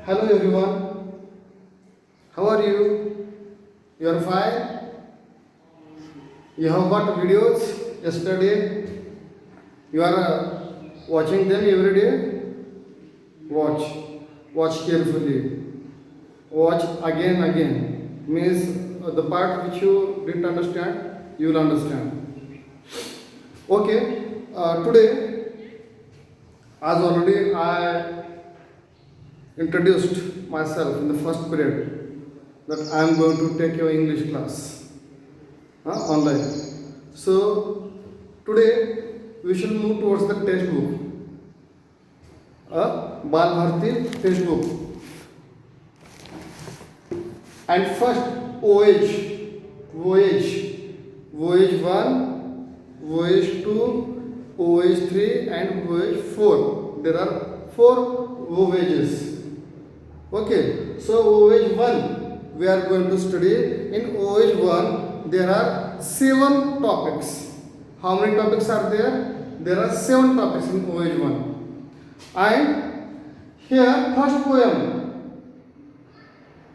Hello everyone, how are you? You are fine? You have got videos yesterday? You are watching them every day? Watch, watch carefully. Watch again, again. Means the part which you didn't understand, you will understand. Okay, today, as already I introduced myself in the first period that I am going to take your English class online. So today we shall move towards the textbook, Bal Bharti textbook. And first voyage 1, voyage 2, voyage 3 and voyage 4. There are 4 voyages. Okay, so voyage 1 we are going to study. In voyage 1 there are 7 topics. How many topics are there? There are 7 topics in voyage 1. And here first poem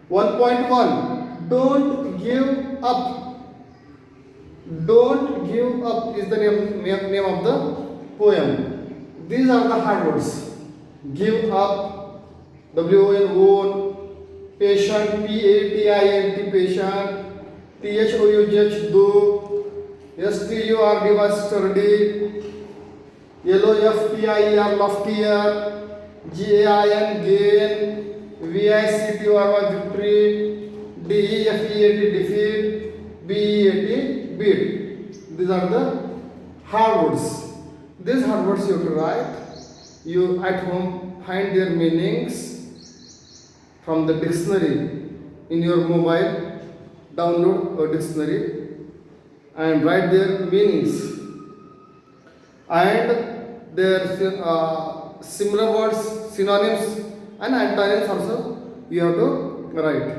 1.1, don't give up. Don't give up is the name of the poem. These are the hard words. Give up, WON, patient, PATINT, patient, THOUGH, do, STURD, sturdy, LOFTIER, loftier, GAIN, gain, VICTOR, victory, DEFEAT, defeat, BEAT, beat. These are the hard words. These hard words you have to write. You at home find their meanings from the dictionary in your mobile. Download a dictionary and write their meanings and their similar words, synonyms and antonyms also you have to write.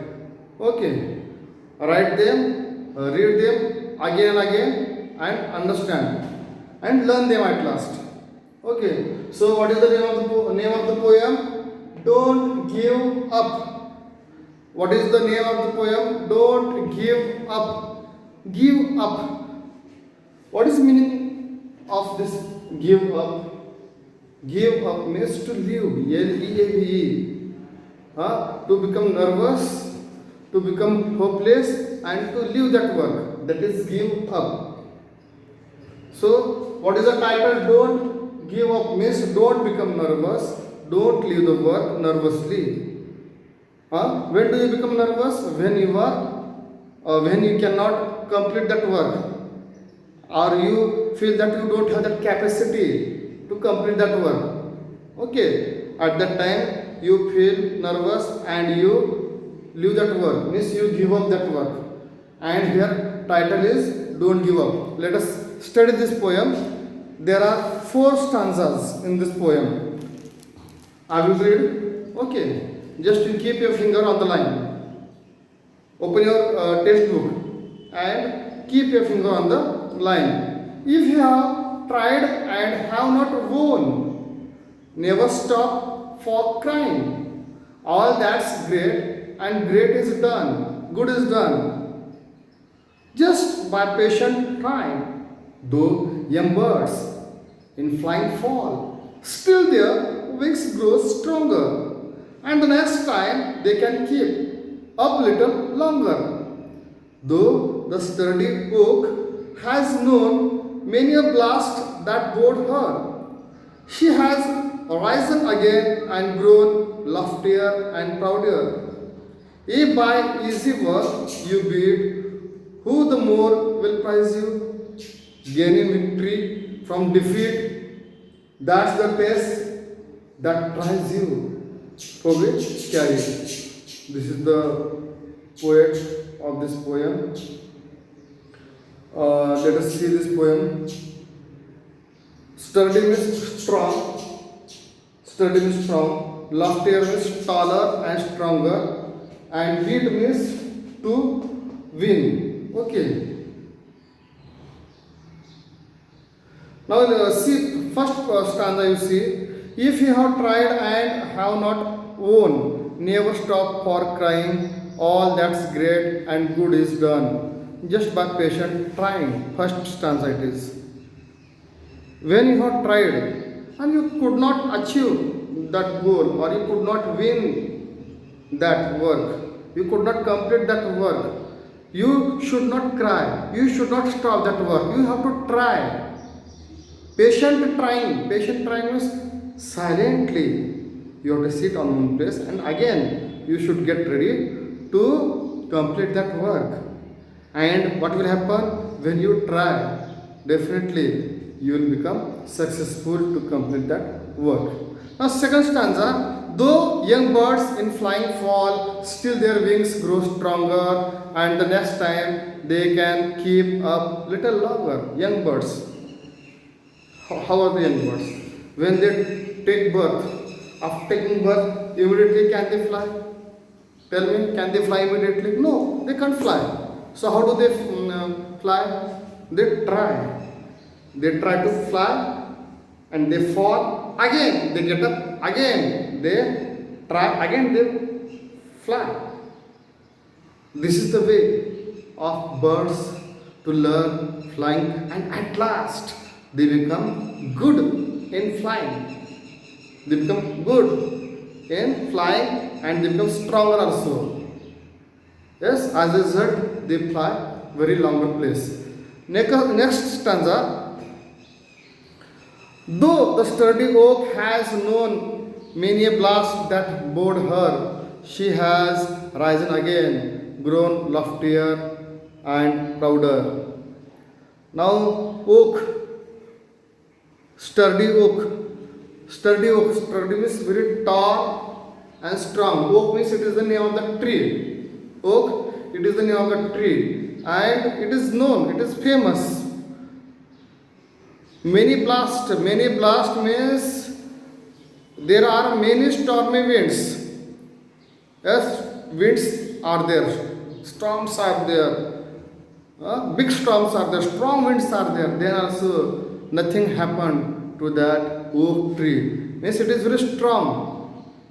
Okay, write them, read them again and again and understand and learn them at last. Okay, so what is the name of the poem? Don't give up. What is the name of the poem? Don't give up. Give up. What is the meaning of this give up? Give up means to leave. LEAVE. To become nervous, to become hopeless, and to leave that work. That is give up. So, what is the title? Don't give up means don't become nervous. Don't leave the work nervously. When do you become nervous? When you cannot complete that work, or you feel that you don't have that capacity to complete that work. Okay, at that time you feel nervous and you leave that work. Means you give up that work. And here title is don't give up. Let us study this poem. There are 4 stanzas in this poem. I will read. Okay. Just you keep your finger on the line. Open your textbook and keep your finger on the line. If you have tried and have not won, never stop for crying. All that's great and great is done, good is done. Just by patient trying, though young birds in flying fall, still their wings grow stronger. And the next time they can keep up little longer. Though the sturdy oak has known many a blast that bore her, she has risen again and grown loftier and prouder. If by easy work you beat, who the more will prize you? Gaining victory from defeat, that's the test that tries you. For which carry. This is the poet of this poem. Let us see this poem. Sturdy means strong. Sturdy means strong. Loftier means taller and stronger. And beat means to win. Okay. Now see first stanza you see. If you have tried and have not won, never stop for crying. All that's great and good is done just by patient trying. First stanza it is. When you have tried and you could not achieve that goal, or you could not win that work, you could not complete that work, you should not cry, you should not stop that work, you have to try. Patient trying means silently you have to sit on one place and again you should get ready to complete that work. And what will happen when you try? Definitely you will become successful to complete that work. Now second stanza, though young birds in flying fall, still their wings grow stronger, and the next time they can keep up little longer. Young birds, how are the young birds? When they take birth, after taking birth, immediately can they fly? Tell me, can they fly immediately? No, they can't fly. So how do they fly? They try. They try to fly and they fall. Again they get up. Again they try. Again they fly. This is the way of birds to learn flying, and at last they become good in flying. They become good in flying and they become stronger also. Yes, as a result, they fly very longer place. Next stanza. Though the sturdy oak has known many a blast that bowed her, she has risen again, grown loftier and prouder. Now, oak, sturdy means very tall and strong. Oak means it is the name of the tree. Oak, it is the name of the tree, and it is known, it is famous. Many blast means there are many stormy winds. Yes, winds are there, storms are there, big storms are there, strong winds are there. Then also nothing happened to that oak tree. Means it is very strong.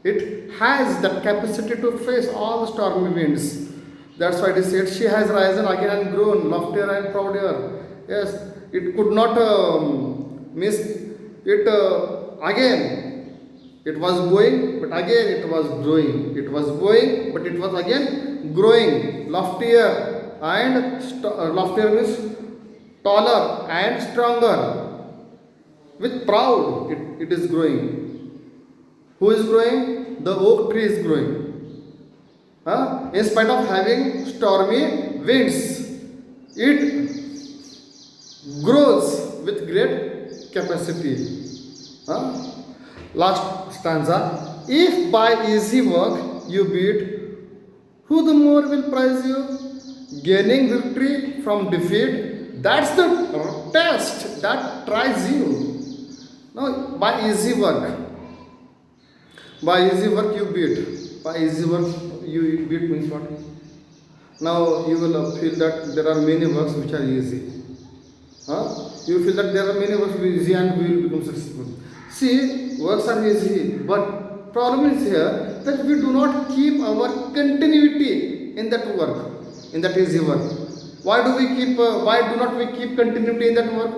It has that capacity to face all the stormy winds. That's why it is said she has risen again and grown loftier and prouder. Yes, it could not miss it again. It was going, but again it was growing. It was going, but it was again growing. Loftier and loftier means taller and stronger. With proud, it is growing. Who is growing? The oak tree is growing. In spite of having stormy winds, it grows with great capacity. Last stanza. If by easy work you beat, who the more will prize you? Gaining victory from defeat, that's the test that tries you. Now, by easy work you beat. By easy work you beat means what? Now you will feel that there are many works which are easy. You feel that there are many works which are easy and we will become successful. See, works are easy, but problem is here that we do not keep our continuity in that work, in that easy work. Why do not we keep continuity in that work?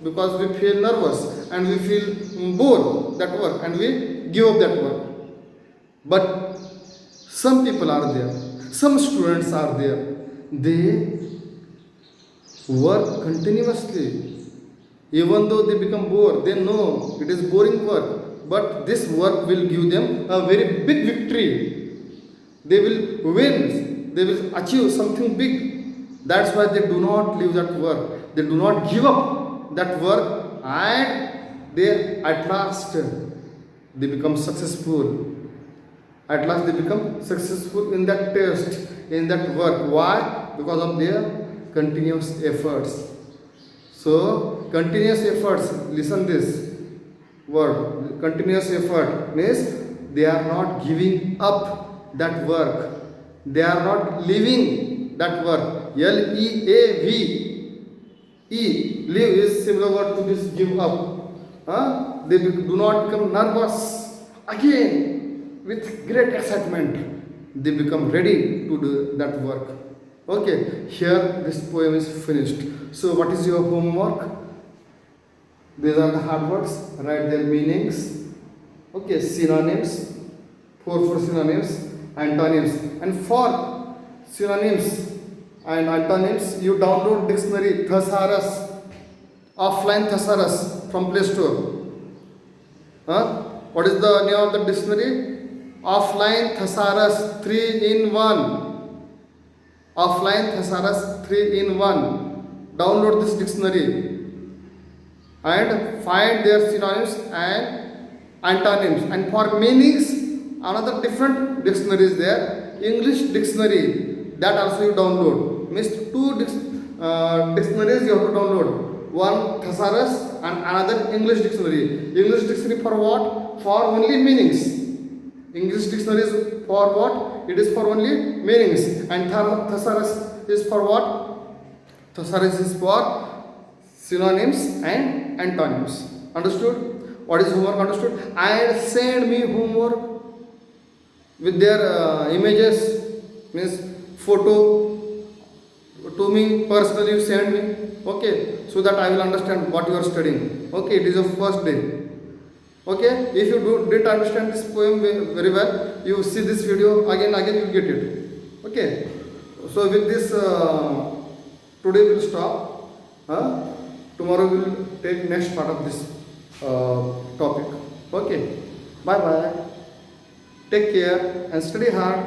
Because we feel nervous and we feel bored that work and we give up that work. But some people are there, some students are there, they work continuously. Even though they become bored, they know it is boring work, but this work will give them a very big victory. They will win, they will achieve something big. That's why they do not leave that work, they do not give up that work, and they at last they become successful. At last they become successful in that test, in that work. Why? Because of their continuous efforts. So, continuous efforts, listen this word. Continuous effort means they are not giving up that work. They are not leaving that work. L-E-A-V. Leave is similar word to this give up. They do not become nervous. Again, with great excitement, they become ready to do that work. Okay, here this poem is finished. So, what is your homework? These are the hard words. Write their meanings. Okay, synonyms. Four synonyms, antonyms. And for synonyms and antonyms, you download dictionary Thesaurus, offline Thesaurus from Play Store. Huh? What is the name of the dictionary? Offline Thesaurus 3 in 1. Offline Thesaurus 3 in 1. Download this dictionary and find their synonyms and antonyms. And for meanings, another different dictionary is there. English dictionary, that also you download. Means two dictionaries you have to download. One Thesaurus and another English dictionary. English dictionary for what? For only meanings. English dictionary is for what? It is for only meanings. And Thesaurus is for what? Thesaurus is for synonyms and antonyms. Understood? What is homework? Understood? And send me homework with their images, means photo to me personally. You send me, okay, so that I will understand what you are studying. Okay, it is your first day. Okay, if you didn't understand this poem very well, you see this video again, you get it. Okay, so with this, today we'll stop. Tomorrow we'll take next part of this topic. Okay, bye bye. Take care and study hard.